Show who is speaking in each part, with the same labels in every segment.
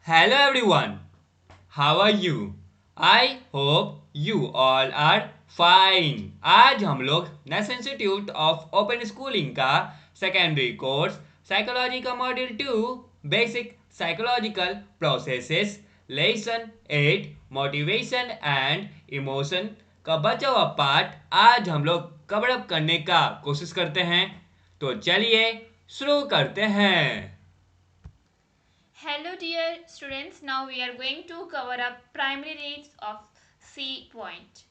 Speaker 1: Hello everyone, how are you? I hope you all are fine. आज हम लोग national institute of open schooling का secondary course psychology का module 2 basic psychological processes lesson 8 motivation and emotion का बचा हुआ part आज हम लोग कवर अप करने का कोशिश करते हैं। तो चलिए शुरू करते हैं।
Speaker 2: Hello dear students, now we are going to cover up primary needs of C point.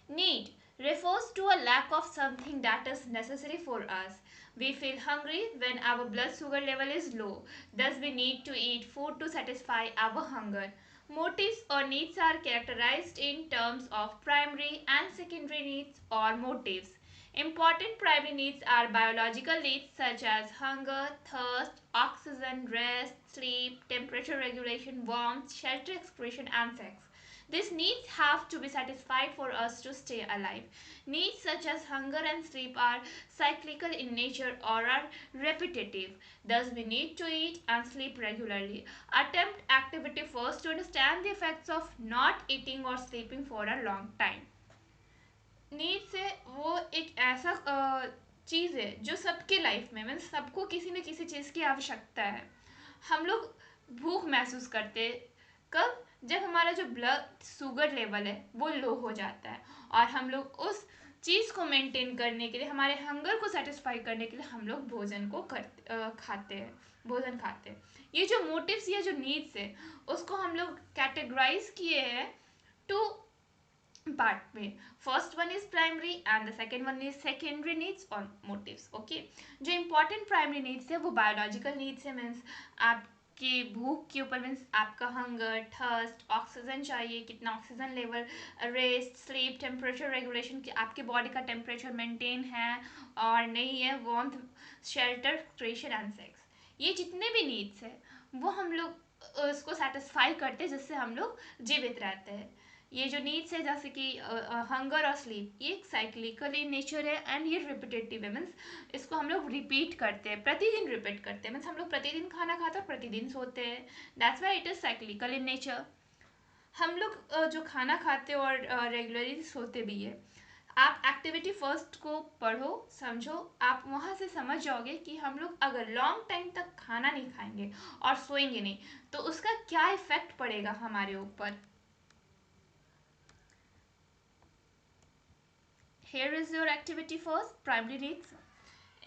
Speaker 2: Need refers to a lack of something that is necessary for us. We feel hungry when our blood sugar level is low. Thus we need to eat food to satisfy our hunger. Motives or needs are characterized in terms of primary and secondary needs or motives. Important primary needs are biological needs such as hunger, thirst, oxygen, rest, sleep, temperature regulation, warmth, shelter excretion, and sex. These needs have to be satisfied for us to stay alive. Needs such as hunger and sleep are cyclical in nature or are repetitive. Thus, we need to eat and sleep regularly. Attempt activity first to understand the effects of not eating or sleeping for a long time. Needs है वो एक ऐसा चीज़ है जो सबके life में means सबको किसी न किसी चीज़ की आवश्यकता है। हम लोग भूख महसूस करते कब, जब हमारा जो ब्लड शुगर लेवल है वो लो हो जाता है और हम लोग उस चीज़ को मेंटेन करने के लिए, हमारे हंगर को सेटिस्फाई करने के लिए हम लोग भोजन को खाते हैं, भोजन खाते हैं। ये जो मोटिव्स या जो नीड्स है उसको हम लोग कैटेगराइज किए हैं टू पार्ट में। First one is primary and the second one is secondary needs और मोटिव्स। ओके, जो इंपॉर्टेंट प्राइमरी नीड्स है वो बायोलॉजिकल नीड्स है, मीन्स आपकी भूख के ऊपर, मीन्स आपका हंगर, थर्स्ट, ऑक्सीजन चाहिए, कितना oxygen level, rest, sleep, temperature regulation कि आपके बॉडी का टेम्परेचर मेंटेन है और नहीं है, warmth, shelter, creation and sex. ये जितने भी नीड्स है वो हम लोग उसको सेटिस्फाई करते हैं जिससे हम लोग जीवित रहते हैं। ये जो नीड्स है जैसे कि हंगर और स्लीप, ये साइक्लिकल इन नेचर है एंड ये रिपीटेटिव है, मीन्स इसको हम लोग रिपीट करते हैं, प्रतिदिन रिपीट करते हैं, मीन्स हम लोग प्रतिदिन खाना खाते हैं, प्रतिदिन सोते हैं। That's why it is cyclical in nature. हम लोग जो खाना खाते हैं और रेगुलरली सोते भी है। आप एक्टिविटी फर्स्ट को पढ़ो, समझो, आप वहाँ से समझ जाओगे कि हम लोग अगर लॉन्ग टाइम तक खाना नहीं खाएंगे और सोएंगे नहीं तो उसका क्या इफेक्ट पड़ेगा हमारे ऊपर। Here is your activity first primary needs.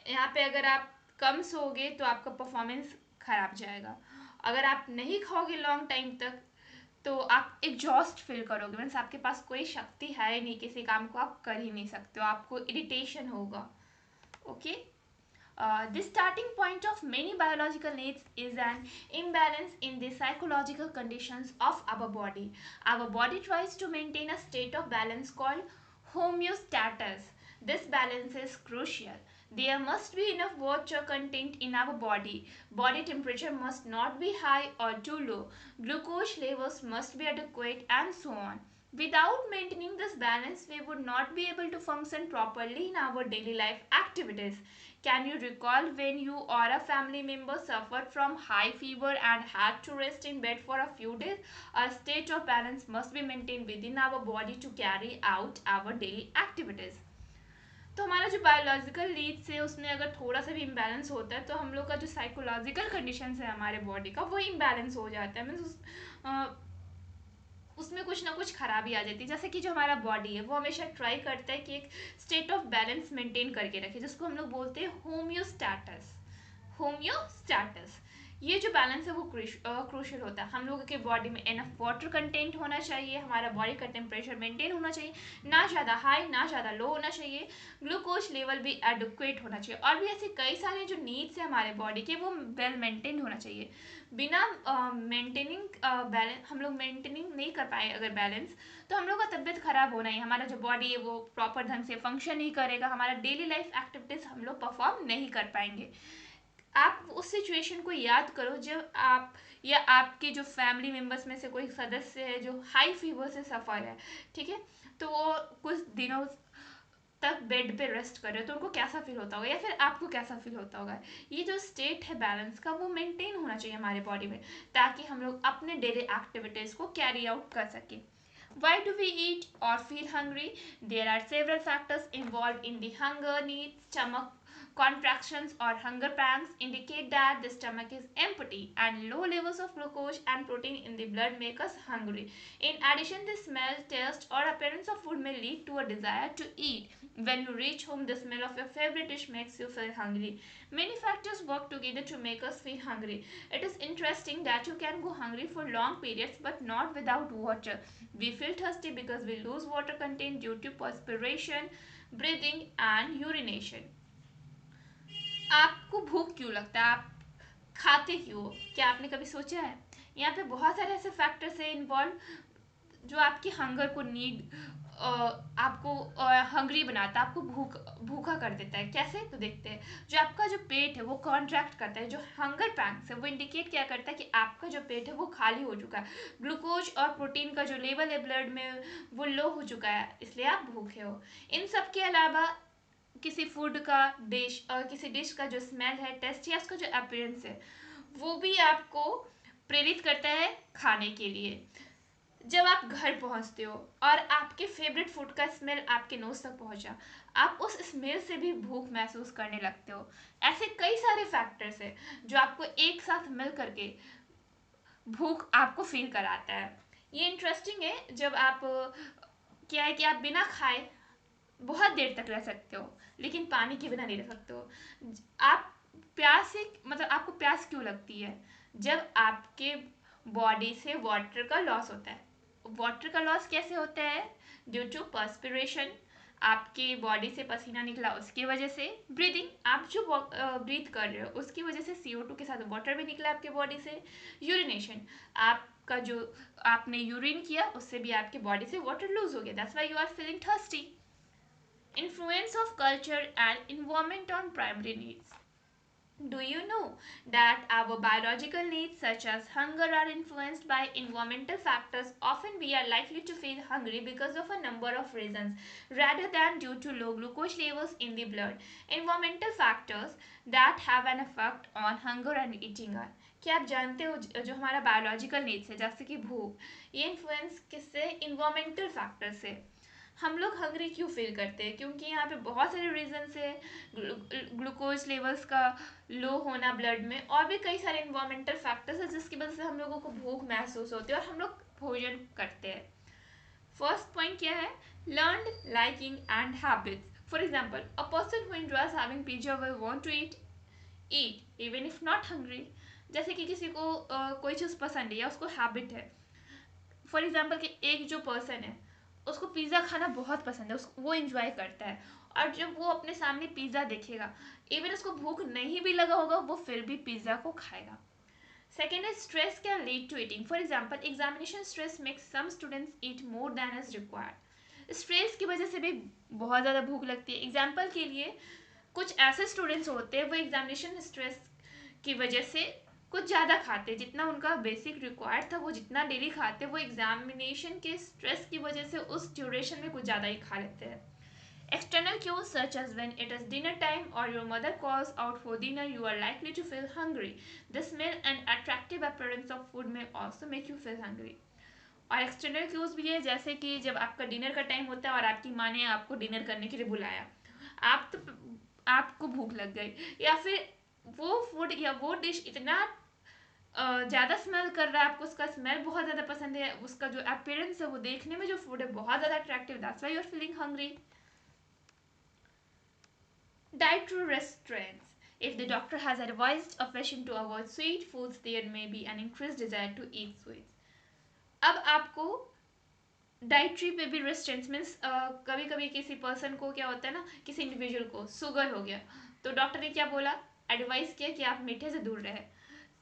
Speaker 2: यहाँ पे अगर आप कम सोओगे तो आपका परफॉर्मेंस खराब जाएगा। अगर आप नहीं खाओगे लॉन्ग टाइम तक तो आप एग्जॉस्ट फील करोगे, मीन्स आपके पास कोई शक्ति है ही नहीं, किसी काम को आप कर ही नहीं सकते हो, आपको इरिटेशन होगा। Okay, the starting point of many biological needs is an imbalance in the psychological conditions of our body. Our body tries to maintain a state of balance called homeostasis. This balance is crucial. There must be enough water content in our body. Body temperature must not be high or too low. Glucose levels must be adequate, and so on. Without maintaining this balance, we would not be able to function properly in our daily life activities. Can you recall when you or a family member suffered from high fever and had to rest in bed for a few days? A state of balance must be maintained within our body to carry out our daily activities. तो हमारा जो biological needs है उसमें अगर थोड़ा सा भी imbalance होता है तो हम लोग का जो साइकोलॉजिकल कंडीशन है हमारे बॉडी का वो इम्बैलेंस हो जाता है, मीन्स उसमें कुछ ना कुछ खराबी आ जाती है। जैसे कि जो हमारा बॉडी है वो हमेशा ट्राई करता है कि एक स्टेट ऑफ बैलेंस मेंटेन करके रखे, जिसको हम लोग बोलते हैं होम्योस्टैटस। होम्योस्टैटस, ये जो बैलेंस है वो क्रूशियल होता है। हम लोगों के बॉडी में एनफ वाटर कंटेंट होना चाहिए, हमारा बॉडी का टेम्परेचर मेंटेन होना चाहिए, ना ज़्यादा हाई ना ज़्यादा लो होना चाहिए, ग्लूकोज लेवल भी एडुक्वेट होना चाहिए, और भी ऐसे कई सारे जो नीड्स है हमारे बॉडी के वो वेल मेंटेन होना चाहिए। बिना मेंटेनिंग बैलेंस, हम लोग मेंटेनिंग नहीं कर पाए अगर बैलेंस, तो हम लोग का तबीयत खराब होना ही, हमारा जो बॉडी है वो प्रॉपर ढंग से फंक्शन नहीं करेगा, हमारा डेली लाइफ एक्टिविटीज़ हम लोग परफॉर्म नहीं कर पाएंगे। आप उस सिचुएशन को याद करो जब आप या आपके जो फैमिली मेम्बर्स में से कोई सदस्य है जो हाई फीवर से सफ़र है, ठीक है, तो वो कुछ दिनों तक बेड पे रेस्ट कर रहे हो तो उनको कैसा फील होता होगा, या फिर आपको कैसा फील होता होगा। ये जो स्टेट है बैलेंस का वो मेंटेन होना चाहिए हमारे बॉडी में, ताकि हम लोग अपने डेली एक्टिविटीज़ को कैरी आउट कर सकें। Why do we eat or feel hungry? There are several factors involved in the hunger needs. Stomach contractions or hunger pangs indicate that the stomach is empty, and low levels of glucose and protein in the blood make us hungry. In addition, the smell, taste, or appearance of food may lead to a desire to eat. When you reach home, the smell of your favorite dish makes you feel hungry. Many factors work together to make us feel hungry. It is interesting that you can go hungry for long periods but not without water. We feel thirsty because we lose water content due to perspiration, breathing, and urination. आपको भूख क्यों लगता है, आप खाते क्यों हो? क्या आपने कभी सोचा है? यहाँ पे बहुत सारे ऐसे फैक्टर्स है इन्वॉल्व जो आपकी हंगर को नीड आपको हंग्री बनाता है, आपको भूखा कर देता है। कैसे? तो देखते हैं। जो आपका जो पेट है वो कॉन्ट्रैक्ट करता है, जो हंगर पैंक्स है वो इंडिकेट क्या करता है कि आपका जो पेट है वो खाली हो चुका है, ग्लूकोज और प्रोटीन का जो लेवल है ब्लड में वो लो हो चुका है, इसलिए आप भूखे हो। इन सब के अलावा किसी फूड का डिश और किसी डिश का जो स्मेल है, टेस्ट या उसका जो अपीयरेंस है वो भी आपको प्रेरित करता है खाने के लिए। जब आप घर पहुंचते हो और आपके फेवरेट फूड का स्मेल आपके नोज तक पहुंचा, आप उस स्मेल से भी भूख महसूस करने लगते हो। ऐसे कई सारे फैक्टर्स हैं जो आपको एक साथ मिल करके भूख आपको फील कराता है। ये इंटरेस्टिंग है जब आप क्या है कि आप बिना खाए बहुत देर तक रह सकते हो, लेकिन पानी के बिना नहीं रह सकते हो। आप प्यास से मतलब आपको प्यास क्यों लगती है? जब आपके बॉडी से वाटर का लॉस होता है। वाटर का लॉस कैसे होता है? ड्यू टू पर्सपिरेशन, आपके बॉडी से पसीना निकला उसकी वजह से। ब्रीदिंग, आप जो ब्रीथ कर रहे हो उसकी वजह से CO2 के साथ वाटर भी निकला आपके बॉडी से। यूरिनेशन, आपका जो आपने यूरिन किया उससे भी आपके बॉडी से वाटर लूज हो गया, that's why you are feeling thirsty. Influence of culture and environment on primary needs. Do you know that our biological needs, such as hunger, are influenced by environmental factors? Often we are likely to feel hungry because of a number of reasons rather than due to low glucose levels in the blood. Environmental factors that have an effect on hunger and eating are, क्या आप जानते हो जो हमारा biological needs है जैसे कि भूख, ये इन्फ्लुएंस किससे? इन्वायरमेंटल फैक्टर से। हम लोग हंग्री क्यों फील करते हैं? क्योंकि यहाँ पे बहुत सारे रीजंस है, ग्लूकोज लेवल्स का लो होना ब्लड में, और भी कई सारे इन्वायरमेंटल फैक्टर्स है जिसकी वजह से हम लोगों को भूख महसूस होती है और हम लोग भोजन करते हैं। फर्स्ट पॉइंट क्या है? Learned liking and habits. For example, a person who enjoys having pizza will want to eat even if not hungry. जैसे कि किसी को कोई चीज़ पसंद है या उसको हैबिट है। फॉर एग्जाम्पल कि एक जो पर्सन है उसको पिज़्ज़ा खाना बहुत पसंद है, वो इंजॉय करता है, और जब वो अपने सामने पिज़्ज़ा देखेगा, इवन उसको भूख नहीं भी लगा होगा वो फिर भी पिज़्ज़ा को खाएगा। Second is stress can lead to eating. For example, examination stress makes some students eat more than is required. Stress की वजह से भी बहुत ज़्यादा भूख लगती है। एग्जाम्पल के लिए कुछ ऐसे स्टूडेंट्स होते हैं वो एग्जामिनेशन स्ट्रेस की वजह से कुछ ज़्यादा खाते, जितना उनका बेसिक रिक्वायर्ड था वो जितना डेली खाते, वो एग्जामिनेशन के स्ट्रेस की वजह से उस ड्यूरेशन में कुछ ज़्यादा ही खा लेते हैं। External cues such as when it is dinner time or your mother calls out for dinner, you are likely to feel hungry. The smell and attractive appearance of food may also make you feel hungry. और external cues भी है, जैसे कि जब आपका dinner का time होता है और आपकी माँ ने आपको डिनर करने के लिए बुलाया, आप तो आपको भूख लग गई, या फिर वो फूड या वो डिश इतना ज़्यादा स्मेल कर रहा है, आपको उसका स्मेल बहुत ज़्यादा पसंद है, उसका जो अपीयरेंस है वो देखने में जो फूड है बहुत ज़्यादा attractive, that's why you are feeling hungry. Dietary restraints. If the doctor has advised a patient to avoid sweet foods, there may be an increased desire to eat sweets. अब आपको डाइट्री पे भी रेस्ट्रेंट्स means कभी कभी किसी person को क्या होता है ना, किसी इंडिविजुअल को शुगर हो गया तो डॉक्टर ने क्या बोला, एडवाइस किया कि आप मीठे से दूर रहे।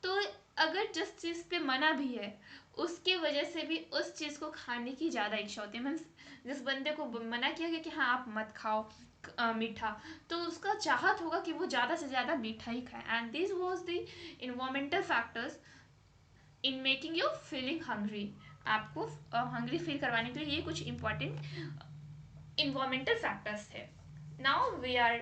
Speaker 2: तो अगर जिस चीज़ पे मना भी है उसकी वजह से भी उस चीज़ को खाने की ज़्यादा इच्छा होती है। मीन्स जिस बंदे को मना किया गया कि हाँ आप मत खाओ मीठा, तो उसका चाहत होगा कि वो ज़्यादा से ज़्यादा मीठा ही खाए। And this was the environmental factors in making you feeling hungry. आपको हंग्री फील करवाने के लिए ये कुछ इंपॉर्टेंट इन्वायरमेंटल फैक्टर्स थे। Now we are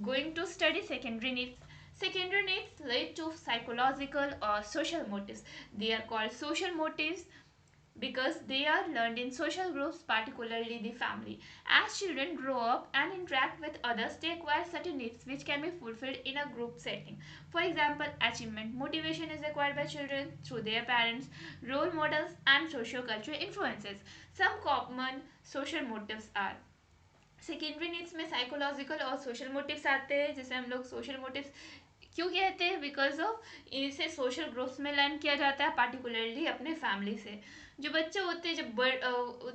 Speaker 2: going to study secondary needs. Secondary needs lead to psychological or social motives. They are called social motives because they are learned in social groups, particularly the family. As children grow up and interact with others, they acquire certain needs which can be fulfilled in a group setting. For example, achievement. Motivation is acquired by children through their parents, role models, and socio-cultural influences. Some common social motives are secondary needs में psychological और social motives आते हैं, जैसे हम लोग social motives क्यों कहते हैं, बिकॉज ऑफ इसे सोशल ग्रुप्स में लर्न किया जाता है, पार्टिकुलरली अपने फैमिली से। जो बच्चे होते हैं,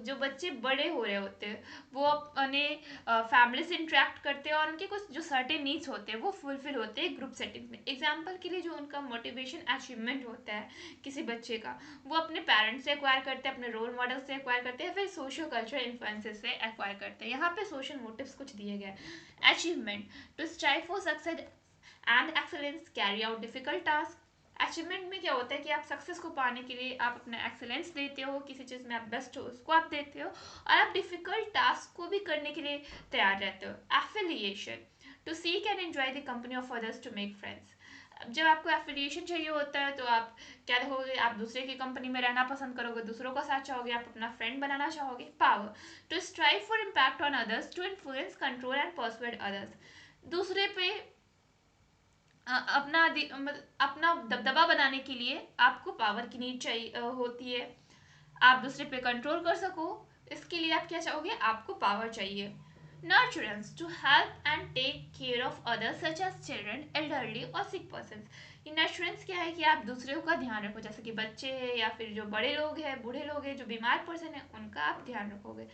Speaker 2: जो बच्चे बड़े हो रहे होते हैं, वो अपने फैमिली से इंटरेक्ट करते हैं और उनके कुछ जो सर्टेन नीड्स होते हैं वो फुलफिल होते हैं ग्रुप सेटिंग्स में। एग्जाम्पल के लिए जो उनका मोटिवेशन अचीवमेंट होता है किसी बच्चे का, वो अपने पेरेंट्स से एक्वायर करते हैं, अपने रोल मॉडल से एक्वायर करते हैं, फिर सोशल कल्चरल इन्फ्लुएंसेस से एक्वायर करते हैं। यहाँ पे सोशल मोटिव्स कुछ दिए गए। Achievement, to strive for success and excellence, carry out difficult task. Achievement में क्या होता है कि आप सक्सेस को पाने के लिए आप अपना एक्सेलेंस देते हो, किसी चीज़ में आप बेस्ट हो उसको आप देते हो, और आप डिफिकल्ट टास्क को भी करने के लिए तैयार रहते हो। Affiliation, to seek and enjoy the company of others to make friends. जब आपको एफिलिएशन चाहिए होता है तो आप क्या देखोगे, आप दूसरे की कंपनी में रहना पसंद करोगे, दूसरों का साथ चाहोगे, आप अपना फ्रेंड बनाना चाहोगे। Power, to strive for impact on others, to influence, control and persuade others. दूसरे पे अपना दबदबा बनाने के लिए आपको पावर की नीड चाहिए होती है। आप दूसरे पे कंट्रोल कर सको, इसके लिए आप क्या चाहोगे, आपको पावर चाहिए। Nurturance, to help and take care of others such as children, elderly और सिक पर्सन। ये नर्चरेंस क्या है कि आप दूसरों का ध्यान रखो, जैसे कि बच्चे हैं या फिर जो बड़े लोग हैं, बूढ़े लोग हैं, जो बीमार पर्सन है, उनका आप ध्यान रखोगे।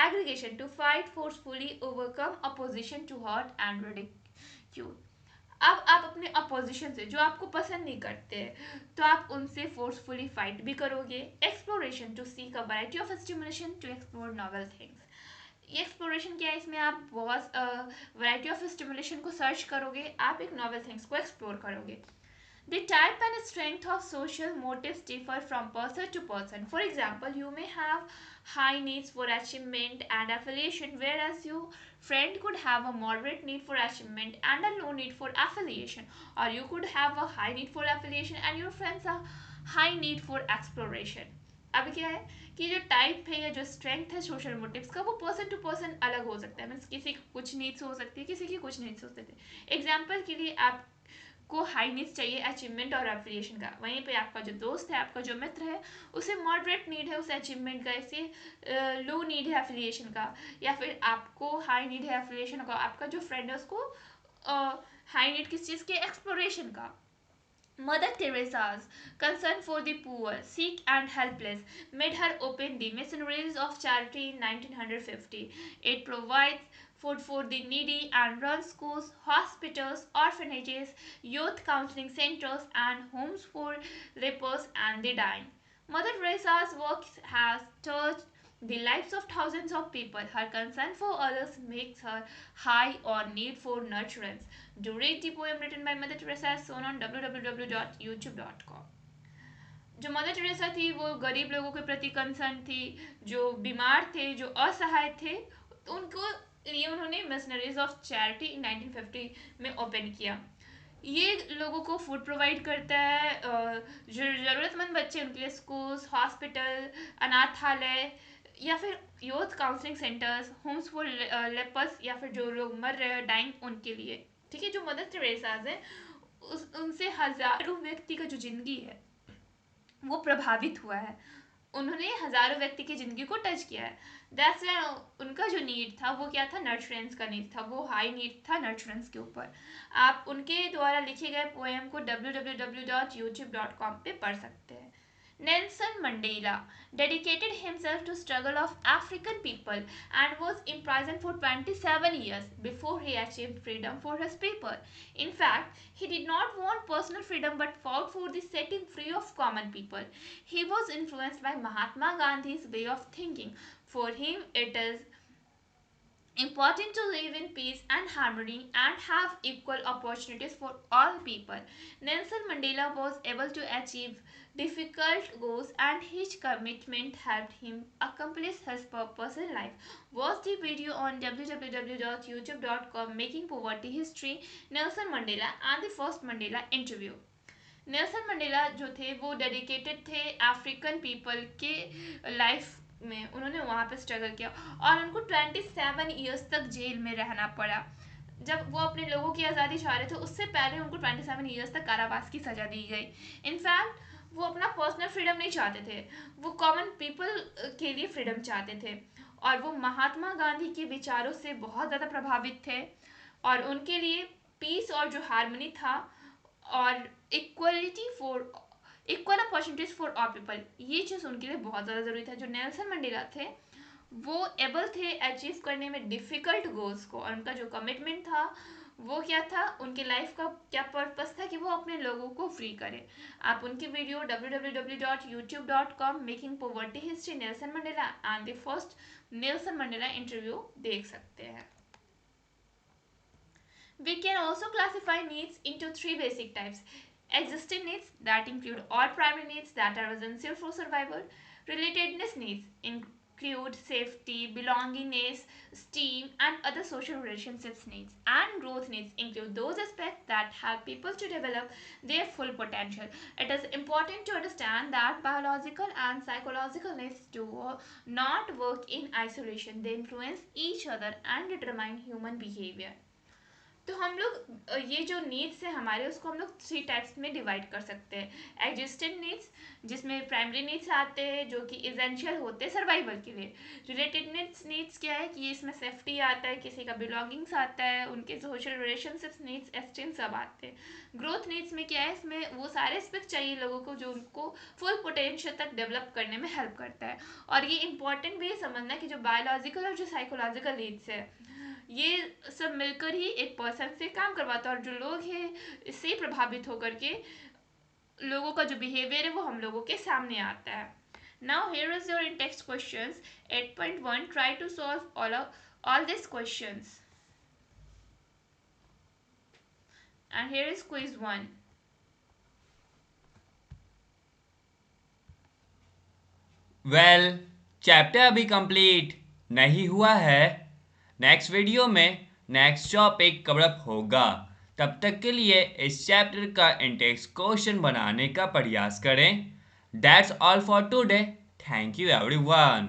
Speaker 2: Aggregation, to fight forcefully overcome opposition to hurt and ridicule. अब आप अपने अपोजिशन से, जो आपको पसंद नहीं करते हैं, तो आप उनसे फोर्सफुली फाइट भी करोगे। Exploration, to seek a variety of stimulation to explore novel things. ये एक्सप्लोरेशन क्या है, इसमें आप बहुत वैरायटी ऑफ स्टिमुलेशन को सर्च करोगे, आप एक नॉवेल थिंग्स को एक्सप्लोर करोगे। The type and strength of social motives differ from person to person. For example, you may have high needs for achievement and affiliation, whereas your friend could have a moderate need for achievement and a low need for affiliation. Or you could have a high need for affiliation and your friends a high need for exploration. अब क्या है कि जो type है या जो strength है social motives का, वो पर्सन टू पर्सन अलग हो सकता है। मीन्स किसी की कुछ नीड्स हो सकती है, किसी की कुछ नीड्स हो सकती है। एग्जाम्पल के लिए आप को हाई नीड्स चाहिए अचीवमेंट और एप्रिलिएशन का, वहीं पे आपका जो दोस्त है, आपका जो मित्र है, उसे मॉडरेट नीड है उसे अचीवमेंट का, इसे लो नीड है एफिलिएशन का, या फिर आपको हाई नीड है एफिलिएशन का, आपका जो फ्रेंड है उसको हाई नीड किस चीज़ के, एक्सप्लोरेशन का। Mother Teresa's concern for the poor, sick, and helpless made her open the missionaries of charity in 1950. It provides food for the needy and runs schools, hospitals, orphanages, youth counseling centers, and homes for lepers and the dying. Mother Teresa's work has touched the lives of thousands of people. Her concern for others makes her high on need for nurturance. Do read the poem written by Mother Teresa as shown on www.youtube.com. जो mother Teresa थी वो गरीब लोगों के प्रति concern थी, जो बीमार थे, जो असहाय थे, तो उनको लिए उन्होंने मिशनरीज ऑफ चैरिटी 1950 में ओपन किया। ये लोगों को फूड प्रोवाइड करता है, जो ज़रूरतमंद बच्चे उनके लिए स्कूल्स, हॉस्पिटल, अनाथालय या फिर youth counselling centres, Holmes for lepers, या फिर जो लोग मर रहे हैं डाइंग, उनके लिए। ठीक है, जो मदर टेरेसाज हैं उनसे हजारों व्यक्ति का जो जिंदगी है वो प्रभावित हुआ है। उन्होंने हजारों व्यक्ति की ज़िंदगी को टच किया है। दैट्स वाई उनका जो नीड था वो क्या था, नर्चरेंस का नीड था, वो हाई नीड था नर्चरेंस के ऊपर। आप उनके द्वारा लिखे गए पोएम को www.youtube.com पे पढ़ सकते हैं। Nelson Mandela dedicated himself to struggle of African people and was imprisoned for 27 years before he achieved freedom for his people. In fact, he did not want personal freedom but fought for the setting free of common people. He was influenced by Mahatma Gandhi's way of thinking. For him, it is Important to live in peace and harmony and have equal opportunities for all people. Nelson Mandela was able to achieve difficult goals and his commitment helped him accomplish his purpose in life. Watch the video on www.youtube.com Making Poverty History, Nelson Mandela and the First Mandela Interview. Nelson Mandela जो थे वो dedicated थे African people के life में, उन्होंने वहाँ पे struggle किया और उनको 27 ईयर्स तक जेल में रहना पड़ा। जब वो अपने लोगों की आज़ादी चाह रहे थे उससे पहले उनको 27 ईयर्स तक कारावास की सज़ा दी गई। इनफैक्ट वो अपना पर्सनल फ्रीडम नहीं चाहते थे, वो कॉमन पीपल के लिए फ्रीडम चाहते थे और वो महात्मा गांधी के विचारों से बहुत ज़्यादा प्रभावित थे और उनके लिए पीस और जो हारमोनी था और equality for equal opportunities for all people, ये चीज़ उनके लिए बहुत ज़्यादा ज़रूरी था। जो नेल्सन मंडेला थे वो एबल थे अचीव करने में डिफ़िकल्ट गोल्स को, और उनका जो कमिटमेंट था वो क्या था, उनके लाइफ का क्या पर्पस था कि वो अपने लोगों को फ्री करें। आप उनकी video www.youtube.com making poverty history Nelson Mandela and the first Nelson Mandela interview देख सकते हैं। We can also classify needs into three basic types. Existing needs that include all primary needs that are essential for survival. Relatedness needs include safety, belongingness, esteem, and other social relationships needs. And growth needs include those aspects that help people to develop their full potential. It is important to understand that biological and psychological needs do not work in isolation. They influence each other and determine human behavior. तो हम लोग ये जो needs है हमारे उसको हम लोग थ्री टाइप्स में डिवाइड कर सकते हैं। एग्जिस्टेंट नीड्स जिसमें प्राइमरी नीड्स आते हैं जो कि इसेंशियल होते हैं सर्वाइवल के लिए। रिलेटेड नीड्स क्या है कि इसमें सेफ्टी आता है, किसी का बिलोंगिंग्स आता है, उनके सोशल रिलेशनशिप्स नीड्स एस्टीम सब आते हैं। ग्रोथ नीड्स में क्या है, इसमें वो सारे एस्पेक्ट चाहिए लोगों को जो उनको फुल पोटेंशियल तक डेवलप करने में हेल्प करता है। और ये इंपॉर्टेंट भी है समझना कि जो बायोलॉजिकल और जो साइकोलॉजिकल नीड्स है ये सब मिलकर ही एक पर्सन से काम करवाता है, और जो लोग हैं इससे प्रभावित होकर के लोगों का जो बिहेवियर है वो हम लोगों के सामने आता है। Now here is your in text questions 8.1 try to solve all these questions and here is quiz 1.
Speaker 1: Well chapter अभी कंप्लीट नहीं हुआ है, नेक्स्ट वीडियो में नेक्स्ट टॉपिक कवर अप होगा। तब तक के लिए इस चैप्टर का इंटेक्स क्वेश्चन बनाने का प्रयास करें। That's all for today, thank you everyone.